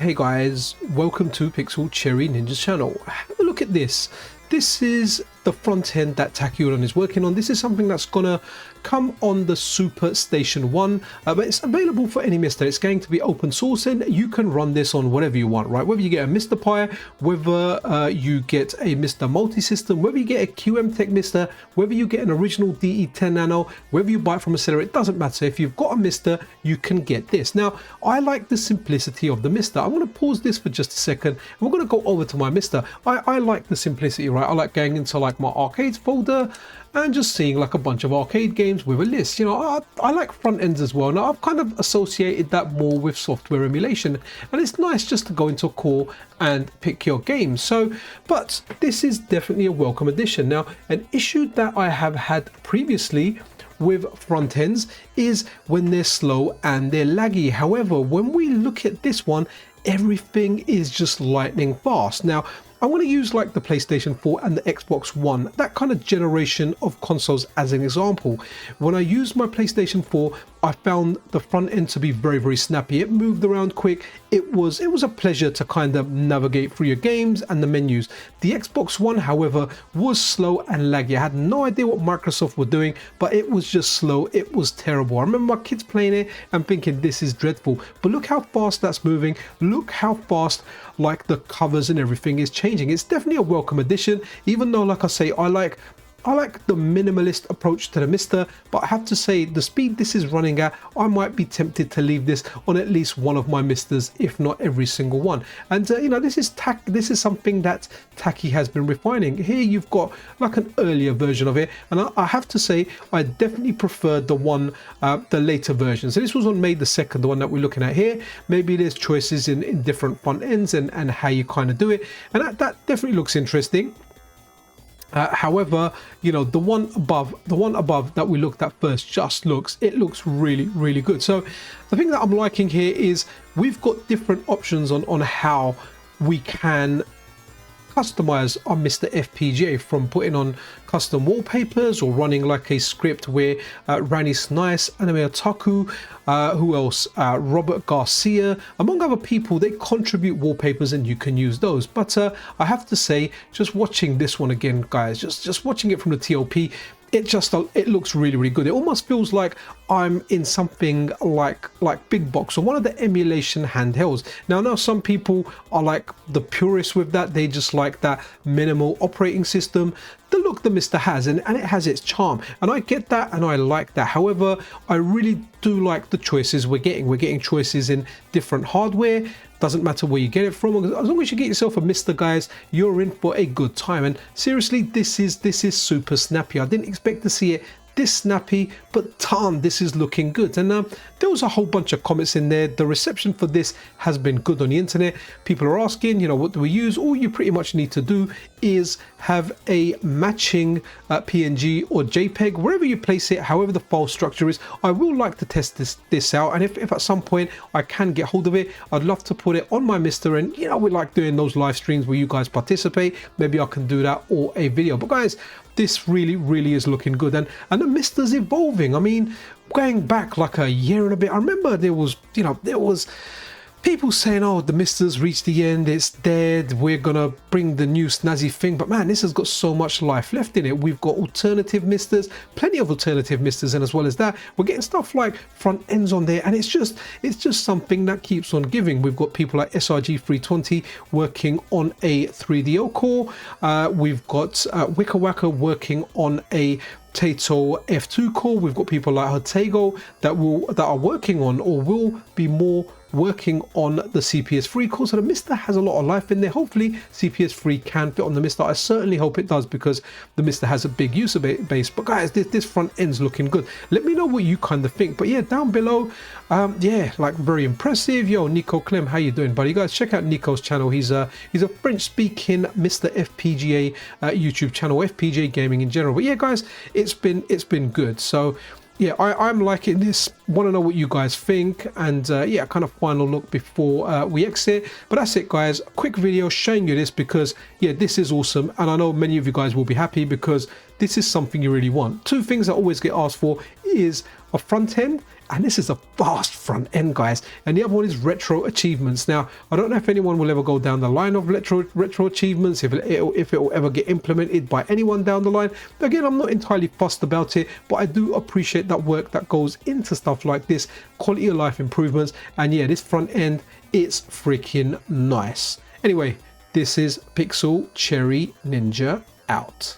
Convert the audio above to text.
Hey guys, welcome to Pixel Cherry Ninja's channel. Have a look at this. This is the front end that Taki Udon is working on. This is something that's gonna come on the Super Station 1, but it's available for any MiSTer. It's going to be open source and you can run this on whatever you want, right? Whether you get a MiSTer Pi, whether you get a MiSTer multi-system, whether you get a QM Tech MiSTer, whether you get an original DE10 Nano, whether you buy it from a seller, it doesn't matter. If you've got a MiSTer, you can get this. Now, I like the simplicity of the MiSTer. I'm gonna pause this for just a second and we're gonna go over to my MiSTer. I like the simplicity, right? I like going into like my arcades folder and just seeing like a bunch of arcade games with a list. You know, I like front ends as well. Now I've kind of associated that more with software emulation, and it's nice just to go into a core and pick your game. So, but this is definitely a welcome addition. Now, an issue that I have had previously with front ends is when they're slow and they're laggy. However, when we look at this one, everything is just lightning fast. Now, I want to use like the PlayStation 4 and the Xbox One, that kind of generation of consoles as an example. When I used my PlayStation 4, I found the front end to be very snappy. It moved around quick. It was a pleasure to kind of navigate through your games and the menus. The Xbox One, however, was slow and laggy. I had no idea what Microsoft were doing, but it was just slow. It was terrible. I remember my kids playing it and thinking this is dreadful. But look how fast that's moving. Look how fast like the covers and everything is changing. It's definitely a welcome addition, even though, like I say, I like the minimalist approach to the MiSTer, but I have to say the speed this is running at, I might be tempted to leave this on at least one of my MiSTers, if not every single one. And you know, this is something that Taki has been refining. Here you've got like an earlier version of it, and I have to say I definitely prefer the later version. So this was on May the 2nd, the one that we're looking at here. Maybe there's choices in different front ends and how you kind of do it, and that definitely looks interesting. However, you know, the one above that we looked at first just looks really good. So the thing that I'm liking here is we've got different options on how we can customize our MiSTer FPGA, from putting on custom wallpapers or running like a script where Rani Snice, Anime Otaku, who else? Robert Garcia, among other people, they contribute wallpapers and you can use those. But I have to say, just watching this one again, guys, just watching it from the TOP, it looks really good. It almost feels like I'm in something like Big Box or one of the emulation handhelds. Now some people are like the purists with that. They just like that minimal operating system. The look the MiSTer has, and it has its charm, and I get that and I like that. However, I really do like the choices we're getting. We're getting choices in different hardware. Doesn't matter where you get it from, as long as you get yourself a MiSTer, guys, you're in for a good time. And seriously, this is super snappy. I didn't expect to see it this snappy, but damn, this is looking good. And there was a whole bunch of comments in there. The reception for this has been good on the internet. People are asking, you know, what do we use? All you pretty much need to do is have a matching PNG or JPEG wherever you place it, however the file structure is. I will like to test this out, and if at some point I can get hold of it, I'd love to put it on my MiSTer. And you know, we like doing those live streams where you guys participate. Maybe I can do that, or a video. But guys, this really is looking good, and the MiSTer's evolving. I mean, going back like a year and a bit, I remember there was people saying, oh, the MiSTer's reached the end, it's dead, we're gonna bring the new snazzy thing. But man, this has got so much life left in it. We've got alternative MiSTers, plenty of alternative MiSTers, and as well as that, we're getting stuff like front ends on there, and it's just something that keeps on giving. We've got people like SRG 320 working on a 3DO core. We've got Wicca Wacka working on a Tato F2 core. We've got people like Hotego that are working on, or will be more working on, the CPS3 core. So the MiSTer has a lot of life in there. Hopefully CPS3 can fit on the MiSTer. I certainly hope it does, because the MiSTer has a big user base. But guys, this front end's looking good. Let me know what you kind of think. But yeah, down below, yeah, like very impressive. Yo, Nico Clem, how you doing, buddy? Guys, check out Nico's channel. He's a French-speaking MiSTer FPGA YouTube channel, FPGA gaming in general. But yeah, guys, it's been good. So yeah, I'm liking this. Want to know what you guys think, and yeah, kind of final look before we exit. But that's it, guys. A quick video showing you this, because yeah, this is awesome, and I know many of you guys will be happy, because this is something you really want. Two things that always get asked for is a front end, and this is a fast front end, guys. And the other one is retro achievements. Now, I don't know if anyone will ever go down the line of retro achievements, if it will ever get implemented by anyone down the line. Again, I'm not entirely fussed about it, but I do appreciate that work that goes into stuff like this, quality of life improvements. And yeah, this front end, it's freaking nice. Anyway, this is Pixel Cherry Ninja out.